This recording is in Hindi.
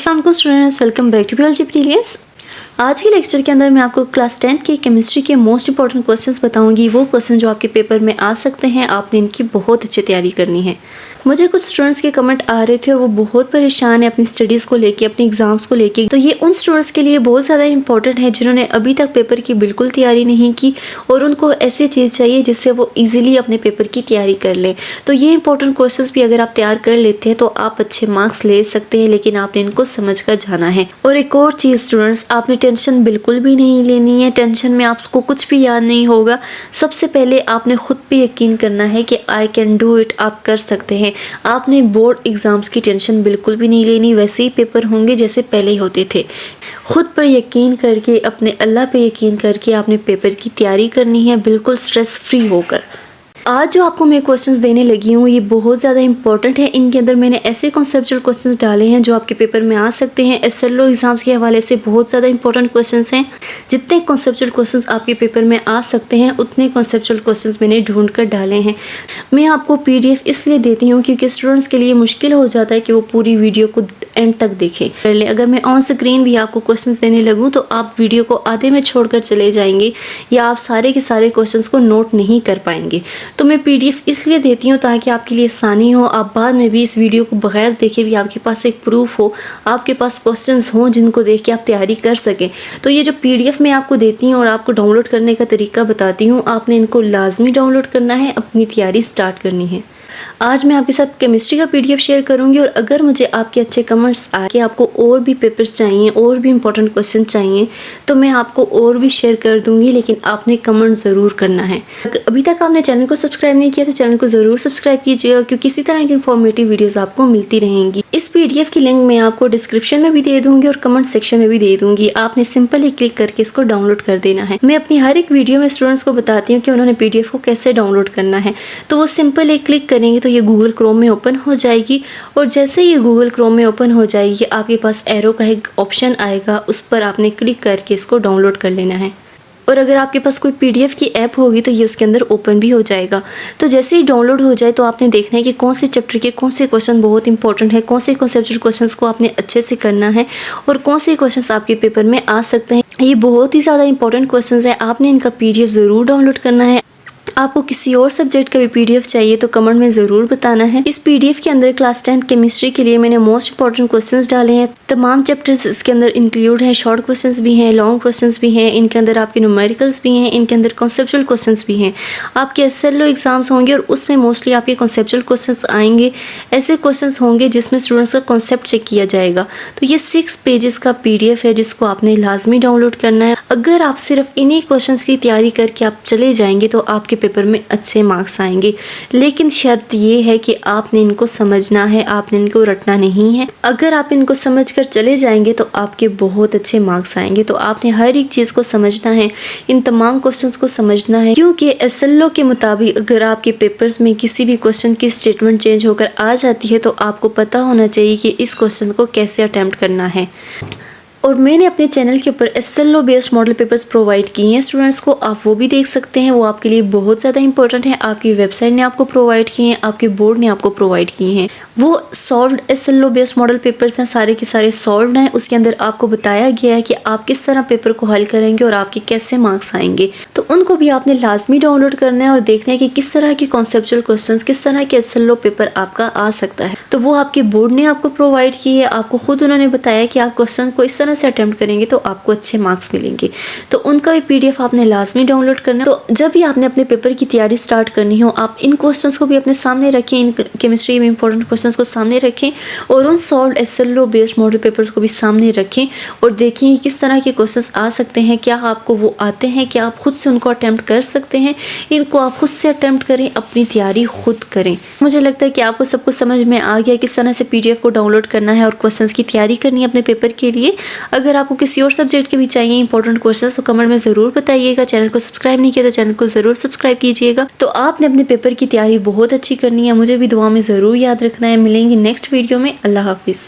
अस्सलाम वालेकुम students, welcome back to biology brilliance. आज के लेक्चर के अंदर मैं आपको क्लास 10th के केमिस्ट्री के मोस्ट इंपॉर्टेंट क्वेश्चंस बताऊंगी। वो क्वेश्चन जो आपके पेपर में आ सकते हैं, आपने इनकी बहुत अच्छी तैयारी करनी है। मुझे कुछ स्टूडेंट्स के कमेंट आ रहे थे और वो बहुत परेशान है अपनी स्टडीज़ को लेके, अपने एग्जाम्स को लेके। तो ये उन स्टूडेंट्स के लिए बहुत ज़्यादा इंपॉर्टेंट है जिन्होंने अभी तक पेपर की बिल्कुल तैयारी नहीं की और उनको ऐसी चीज़ चाहिए जिससे वो ईजिली अपने पेपर की तैयारी कर लें। तो ये इंपॉर्टेंट क्वेश्चन भी अगर आप तैयार कर लेते हैं तो आप अच्छे मार्क्स ले सकते हैं, लेकिन आपने इनको समझ कर जाना है। और एक और चीज़ स्टूडेंट्स, आपने टेंशन बिल्कुल भी नहीं लेनी है। टेंशन में आपको कुछ भी याद नहीं होगा। सबसे पहले आपने खुद पे यकीन करना है कि आई कैन डू इट, आप कर सकते हैं। आपने बोर्ड एग्ज़ाम्स की टेंशन बिल्कुल भी नहीं लेनी, वैसे ही पेपर होंगे जैसे पहले होते थे। खुद पर यकीन करके, अपने अल्लाह पे यकीन करके आपने पेपर की तैयारी करनी है, बिल्कुल स्ट्रेस फ्री होकर। आज जो आपको मैं क्वेश्चंस देने लगी हूँ ये बहुत ज़्यादा इंपॉर्टेंट है। इनके अंदर मैंने ऐसे कॉन्सेप्चुअल क्वेश्चंस डाले हैं जो आपके पेपर में आ सकते हैं। एसएलओ एग्जाम्स के हवाले से बहुत ज़्यादा इंपॉर्टेंट क्वेश्चंस हैं। जितने कॉन्सेप्चुअल क्वेश्चंस आपके पेपर में आ सकते हैं उतने कॉन्सेप्चुअल क्वेश्चंस मैंने ढूंढ कर डाले हैं। मैं आपको PDF इसलिए देती हूँ क्योंकि स्टूडेंट्स के लिए मुश्किल हो जाता है कि वो पूरी वीडियो को एंड तक देखें कर लें। अगर मैं ऑन स्क्रीन भी आपको क्वेश्चन देने लगूँ तो आप वीडियो को आधे में छोड़कर चले जाएंगे या आप सारे के सारे क्वेश्चंस को नोट नहीं कर पाएंगे। तो मैं PDF इसलिए देती हूँ ताकि आपके लिए आसानी हो। आप बाद में भी इस वीडियो को बगैर देखे भी आपके पास एक प्रूफ हो, आपके पास क्वेश्चंस हों जिनको देख के आप तैयारी कर सकें। तो ये जो PDF मैं आपको देती हूँ और आपको डाउनलोड करने का तरीका बताती हूँ, आपने इनको लाजमी डाउनलोड करना है, अपनी तैयारी स्टार्ट करनी है। आज मैं आपके साथ केमिस्ट्री का PDF शेयर करूंगी और अगर मुझे आपके अच्छे कमेंट्स आए कि आपको और भी पेपर्स चाहिए, और भी इंपॉर्टेंट क्वेश्चन चाहिए, तो मैं आपको और भी शेयर कर दूंगी, लेकिन आपने कमेंट ज़रूर करना है। अगर अभी तक आपने चैनल को सब्सक्राइब नहीं किया तो चैनल को ज़रूर सब्सक्राइब कीजिएगा, क्योंकि इसी तरह की इन्फॉर्मेटिव वीडियोज़ आपको मिलती रहेंगी। इस PDF की लिंक मैं आपको डिस्क्रिप्शन में भी दे दूंगी और कमेंट सेक्शन में भी दे दूंगी। आपने सिंपल ही क्लिक करके इसको डाउनलोड कर देना है। मैं अपनी हर एक वीडियो में स्टूडेंट्स को बताती हूँ कि उन्होंने PDF को कैसे डाउनलोड करना है। तो वो सिंपल ही क्लिक करेंगे तो ये गूगल क्रोम में ओपन हो जाएगी और जैसे ये गूगल क्रोम में ओपन हो जाएगी आपके पास एरो का एक ऑप्शन आएगा, उस पर आपने क्लिक करके इसको डाउनलोड कर लेना है। और अगर आपके पास कोई PDF की ऐप होगी तो ये उसके अंदर ओपन भी हो जाएगा। तो जैसे ही डाउनलोड हो जाए तो आपने देखना है कि कौन से चैप्टर के कौन से क्वेश्चन बहुत इंपॉर्टेंट है, कौन से कॉन्सेप्चुअल क्वेश्चंस को आपने अच्छे से करना है और कौन से क्वेश्चंस आपके पेपर में आ सकते हैं। ये बहुत ही ज़्यादा इंपॉर्टेंट क्वेश्चंस हैं, आपने इनका PDF ज़रूर डाउनलोड करना है। आपको किसी और सब्जेक्ट का भी PDF चाहिए तो कमेंट में ज़रूर बताना है। इस PDF के अंदर क्लास 10th केमिस्ट्री के लिए मैंने मोस्ट इंपॉर्टेंट क्वेश्चंस डाले हैं। तमाम चैप्टर्स इसके अंदर इंक्लूड हैं, शॉर्ट क्वेश्चंस भी हैं, लॉन्ग क्वेश्चंस भी हैं, इनके अंदर आपके न्यूमेरिकल्स भी हैं, इनके अंदर कॉन्सेप्चुअल क्वेश्चंस भी हैं। आपके SLO एग्जाम्स होंगे और उसमें मोस्टली आपके कॉन्सेप्चुअल क्वेश्चंस आएंगे। ऐसे क्वेश्चंस होंगे जिसमें स्टूडेंट्स का कॉन्सेप्ट चेक किया जाएगा। तो ये 6 पेजेस का PDF है जिसको आपने लाजमी डाउनलोड करना है। अगर आप सिर्फ इन्हीं क्वेश्चन की तैयारी करके आप चले जाएंगे तो आपके पेपर में अच्छे मार्क्स आएंगे, लेकिन शर्त ये है कि आपने इनको समझना है, आपने इनको रटना नहीं है। अगर आप इनको समझकर चले जाएंगे तो आपके बहुत अच्छे मार्क्स आएंगे। तो आपने हर एक चीज़ को समझना है, इन तमाम क्वेश्चंस को समझना है, क्योंकि SLO के मुताबिक अगर आपके पेपर्स में किसी भी क्वेश्चन की स्टेटमेंट चेंज होकर आ जाती है तो आपको पता होना चाहिए कि इस क्वेश्चन को कैसे अटेम्प्ट करना है। और मैंने अपने चैनल के ऊपर SLO based model papers provide किए हैं स्टूडेंट्स को, आप वो भी देख सकते हैं। वो आपके लिए बहुत ज़्यादा इंपॉर्टेंट है। आपकी वेबसाइट ने आपको प्रोवाइड किए हैं, आपके बोर्ड ने आपको प्रोवाइड किए हैं। वो solved SLO based model papers हैं, सारे के सारे सॉल्व्ड हैं। उसके अंदर आपको बताया गया है कि आप किस तरह पेपर को हल करेंगे और आपके कैसे मार्क्स आएंगे। तो उनको भी आपने लाजमी डाउनलोड करना है और देखना है कि किस तरह के कॉन्सेप्चुअल क्वेश्चंस, किस तरह के SLO पेपर आपका आ सकता है। तो वो आपके बोर्ड ने आपको प्रोवाइड की है। आपको खुद उन्होंने बताया कि आप क्वेश्चन को इस तरह से अटेम्प्ट करेंगे तो आपको अच्छे मार्क्स मिलेंगे। तो उनका भी PDF आपने लाजमी डाउनलोड करना है। तो जब भी आपने अपने पेपर की तैयारी स्टार्ट करनी हो, आप इन क्वेश्चंस को भी अपने सामने रखें, इन केमिस्ट्री में इंपॉर्टेंट क्वेश्चंस को सामने रखें और उन solved SLO based model papers को भी सामने रखें और देखें किस तरह के क्वेश्चंस आ सकते हैं, क्या आपको वो आते हैं, क्या आप खुद से उनको अटेम्प्ट कर सकते हैं। इनको आप खुद से अटेम्प्ट करें, अपनी तैयारी खुद करें। मुझे लगता है कि आपको सब कुछ समझ में आ गया किस तरह से PDF को डाउनलोड करना है और क्वेश्चंस की तैयारी करनी है अपने पेपर के लिए। अगर आपको किसी और सब्जेक्ट के भी चाहिए इंपॉर्टेंट क्वेश्चंस तो कमेंट में ज़रूर बताइएगा। चैनल को सब्सक्राइब नहीं किया तो चैनल को ज़रूर सब्सक्राइब कीजिएगा। तो आपने अपने पेपर की तैयारी बहुत अच्छी करनी है, मुझे भी दुआ में ज़रूर याद रखना है। मिलेंगे नेक्स्ट वीडियो में। अल्लाह हाफिज़।